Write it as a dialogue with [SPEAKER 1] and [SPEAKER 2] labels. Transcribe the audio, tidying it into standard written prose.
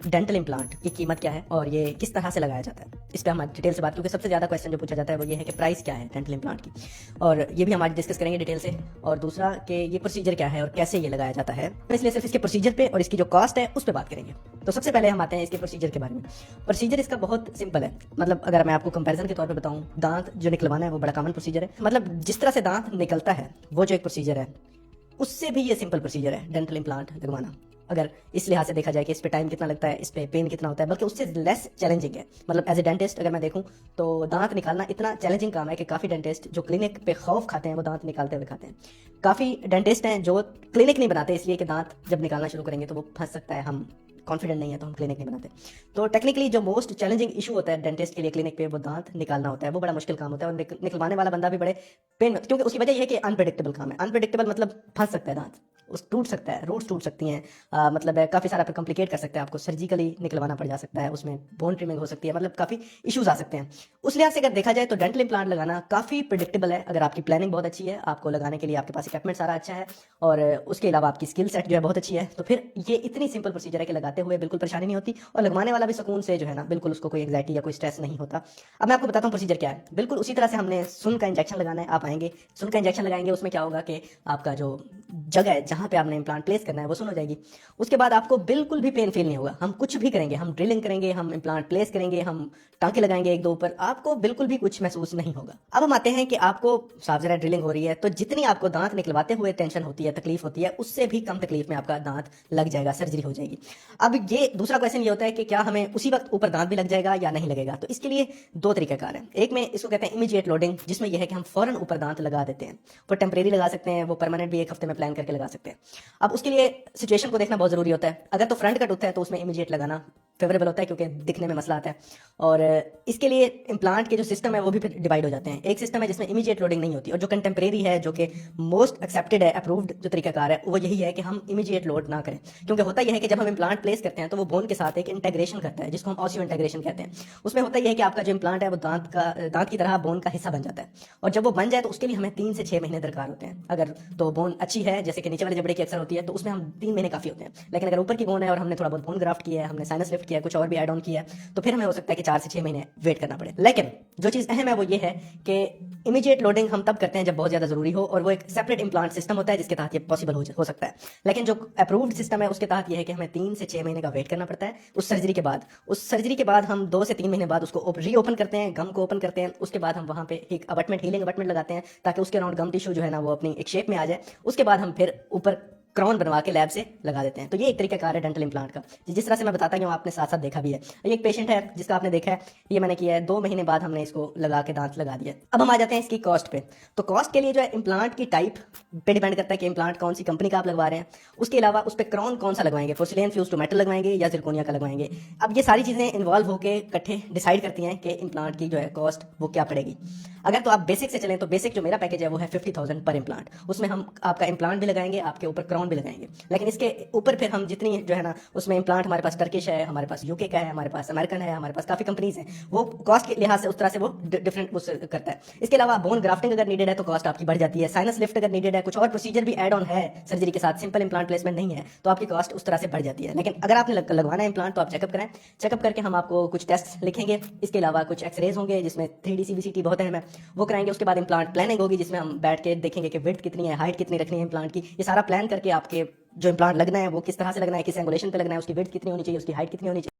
[SPEAKER 1] Dental implant की कीमत क्या है और ये किस तरह से लगाया जाता है, इस पर हम डिटेल से बात, क्योंकि सबसे ज़्यादा क्वेश्चन जो पूछा जाता है वो ये है कि प्राइस क्या है डेंटल इम्प्लांट की, और ये भी हम आज डिस्कस करेंगे डिटेल से। और दूसरा कि ये प्रोसीजर क्या है और कैसे ये लगाया जाता है, इसलिए सिर्फ इसके प्रोसीजर पे और इसकी जो कॉस्ट है उस पर बात करेंगे। तो सबसे पहले हम आते हैं इसके प्रोसीजर के बारे में। प्रोसीजर इसका बहुत सिंपल है, मतलब अगर मैं आपको कंपैरिजन के तौर पे बताऊं, दांत जो निकलवाना है वो बड़ा कॉमन प्रोसीजर है। मतलब जिस तरह से दांत निकलता है वो जो एक प्रोसीजर है, उससे भी ये सिंपल प्रोसीजर है डेंटल इम्प्लांट लगवाना। अगर इस लिहाज से देखा जाए कि इस पे टाइम कितना लगता है, इस पे पेन कितना होता है, बल्कि उससे लेस चैलेंजिंग है। मतलब एज ए डेंटिस्ट अगर मैं देखूं तो दांत निकालना इतना चैलेंजिंग काम है कि काफ़ी डेंटिस्ट जो क्लिनिक पे खौफ खाते हैं वो दांत निकालते हुए खाते हैं। काफ़ी डेंटिस्ट हैं जो क्लिनिक नहीं बनाते इसलिए कि दांत जब निकालना शुरू करेंगे तो वो फंस सकता है, हम कॉन्फिडेंट नहीं है तो हम क्लिनिक नहीं बनाते। तो टेक्निकली जो मोस्ट चैलेंजिंग इशू होता है डेंटिस्ट के लिए क्लिनिक पे वो दांत निकालना होता है, वो बड़ा मुश्किल काम होता है। और निकलवाने वाला बंदा भी बड़े पेन, क्योंकि उसकी वजह यह है कि अनप्रेडिक्टेबल काम है। अनप्रेडिक्टेबल मतलब फंस सकता है दांत, उस टूट सकता है, रूट्स टूट सकती हैं, मतलब काफ़ी सारा कॉम्प्लिकेट कर सकता है, आपको सर्जिकली निकलवाना पड़ जा सकता है, उसमें बोन ट्रिमिंग हो सकती है, मतलब काफ़ी इश्यूज आ सकते हैं। उस लिहाज से अगर देखा जाए तो डेंटल इम्प्लांट लगाना काफ़ी प्रिडिक्टेबल है अगर आपकी प्लानिंग बहुत अच्छी है, आपको लगाने के लिए आपके पास इक्विपमेंट सारा अच्छा है और उसके अलावा आपकी स्किल सेट जो है बहुत अच्छी है, तो फिर ये इतनी सिंपल प्रोसीजर है कि लगाते हुए बिल्कुल परेशानी नहीं होती और लगवाने वाला भी सुकून से जो है ना, बिल्कुल उसको कोई एंग्जाइटी या कोई स्ट्रेस नहीं होता। अब मैं आपको बताता हूँ प्रोसीजर क्या है। बिल्कुल उसी तरह से हमने सुन का इंजेक्शन लगाना है, आप आएंगे सुन का इंजेक्शन लगाएंगे, उसमें क्या होगा कि आपका जो जगह है जहाँ पे आपने इम्प्लांट प्लेस करना है वो सुन हो जाएगी। उसके बाद आपको बिल्कुल भी पेन फील नहीं होगा। हम कुछ भी करेंगे, हम ड्रिलिंग करेंगे, हम इम्प्लांट प्लेस करेंगे, हम टांके लगाएंगे एक दो ऊपर, आपको बिल्कुल भी कुछ महसूस नहीं होगा। अब हम आते हैं कि आपको साफ जरा ड्रिलिंग हो रही है तो जितनी आपको दांत निकलवाते हुए टेंशन होती है, तकलीफ होती है, उससे भी कम तकलीफ में आपका दांत लग जाएगा, सर्जरी हो जाएगी। अब ये दूसरा क्वेश्चन ये होता है कि क्या हमें उसी वक्त ऊपर दांत भी लग जाएगा या नहीं लगेगा। तो इसके लिए दो तरीकेकार है। एक में इसको कहते हैं इमीडिएट लोडिंग, जिसमें यह है कि हम फौरन ऊपर दांत लगा देते हैं। वो टेम्परेरी लगा सकते हैं, वो परमानेंट भी एक हफ्ते में प्लान करके लगा सकते हैं। अब उसके लिए सिचुएशन को देखना बहुत जरूरी होता है। अगर तो फ्रंट कट होता है तो उसमें इमीडिएट लगाना फेवरेबल होता है क्योंकि दिखने में मसला आता है। और इसके लिए इम्प्लांट के जो सिस्टम है वो भी फिर डिवाइड हो जाते हैं। एक सिस्टम है जिसमें इमीडिएट लोडिंग नहीं होती, और जो कंटेम्प्रेरी है, जो कि मोस्ट एक्सेप्टेड है, अप्रूव्ड जो तरीकाकार है, वो यही है कि हम इमीडिएट लोड ना करें। क्योंकि होता यह है कि जब हम इम्प्लांट प्लेस करते हैं तो वो बोन के साथ एक इंटेग्रेशन करता है, जिसको हम ऑसियो इंटेग्रेशन कहते हैं। उसमें होता यह है कि आपका जो इम्प्लांट है वो दांत की तरह बोन का हिस्सा बन जाता है। और जब वो बन जाए तो उसके लिए हमें 3 से 6 महीने दरकार होते हैं। अगर तो बोन अच्छी है, जैसे कि नीचे वाले जबड़े की अक्सर होती है, तो उसमें हम 3 महीने काफी होते हैं। लेकिन अगर ऊपर की बोन है और हमने थोड़ा बहुत बोन ग्राफ्ट किया है, हमने साइनस लिफ्ट किया है, कुछ और भी एड ऑन किया है, तो फिर हमें हो सकता है कि 4 से 6 महीने वेट करना पड़े। लेकिन जो चीज़ अहम है वो ये है कि इमीडिएट लोडिंग हम तब करते हैं जब बहुत ज़्यादा ज़रूरी हो, और वो एक सेपरेट इम्प्लांट सिस्टम होता है जिसके तहत ये पॉसिबल हो सकता है। लेकिन जो अप्रूव्ड सिस्टम है उसके तहत ये है कि हमें 3 से 6 महीने का वेट करना पड़ता है उस सर्जरी के बाद। उस सर्जरी के बाद हम 2 से 3 महीने बाद उसको रीओपन करते हैं, गम को ओपन करते हैं। उसके बाद हम वहाँ पे एक अबटमेंट, हीलिंग अबटमेंट लगाते हैं ताकि उसके अराउंड गम टिश्यू जो है ना वो अपनी एक शेप में आ जाए। उसके बाद हम फिर ऊपर क्राउन बनवा के लैब से लगा देते हैं। तो ये एक तरीका कार है डेंटल इम्प्लांट का, जिस तरह से मैं बताता हूँ आपने साथ साथ देखा भी है। ये एक पेशेंट है जिसका आपने देखा है, ये मैंने किया है, 2 महीने बाद हमने इसको लगा के दांत लगा दिया। अब हम आ जाते हैं इसकी कॉस्ट पे। तो कॉस्ट के लिए जो है इम्प्लांट की टाइप पे डिपेंड करता है कि इम्प्लांट कौन सी कंपनी का आप लगवा रहे हैं। उसके अलावा उस पर क्राउन कौन सा लगवाएंगे, पोर्सिलेन फ्यूज टू मेटल लगवाएंगे या जिरकोनिया का लगवाएंगे। अब ये सारी चीजें इन्वॉल्व होकर इकट्ठे डिसाइड करती हैं कि इम्प्लांट की जो है कॉस्ट वो क्या पड़ेगी। अगर तो आप बेसिक से चलें तो बेसिक जो मेरा पैकेज है वो है 50,000 पर इम्प्लांट। उसमें हम आपका इम्प्लांट भी लगाएंगे, आपके ऊपर क्राउन भी लगाएंगे। लेकिन इसके ऊपर फिर हम जितनी जो है ना, उसमें इम्प्लांट हमारे पास टर्किश है, हमारे पास यूके का है, हमारे पास अमेरिकन है, हमारे पास काफी कंपनीज हैं, वो कॉस्ट के लिहाज से उस तरह से वो डिफरेंट करता है। इसके अलावा बोन ग्राफ्टिंग अगर नीडेड है तो कॉस्ट आपकी बढ़ जाती है। साइनस लिफ्ट अगर नीडेड है, कुछ और प्रोसीजर भी एड ऑन है सर्जरी के साथ, सिंपल इम्प्लांट प्लेसमेंट नहीं है, तो आपकी कॉस्ट उस तरह से बढ़ जाती है। लेकिन अगर आपने लगवाना है इम्प्लांट तो आप चेकअप कराएं। चेकअप करके हम आपको कुछ टेस्ट लिखेंगे, इसके अलावा कुछ एक्सरेज होंगे जिसमें 3D CBCT बहुत अहम है, वो कराएंगे। उसके बाद इम्प्लांट प्लानिंग होगी जिसमें हम बैठ के देखेंगे कि विड्थ कितनी है, हाइट कितनी रखनी है इम्प्लांट की। ये सारा प्लान करके आपके जो इम्प्लांट लगना है वो किस तरह से लगना है, किस एंगुलेशन पे लगना है, उसकी विड्थ कितनी होनी चाहिए, उसकी हाइट कितनी होनी चाहिए।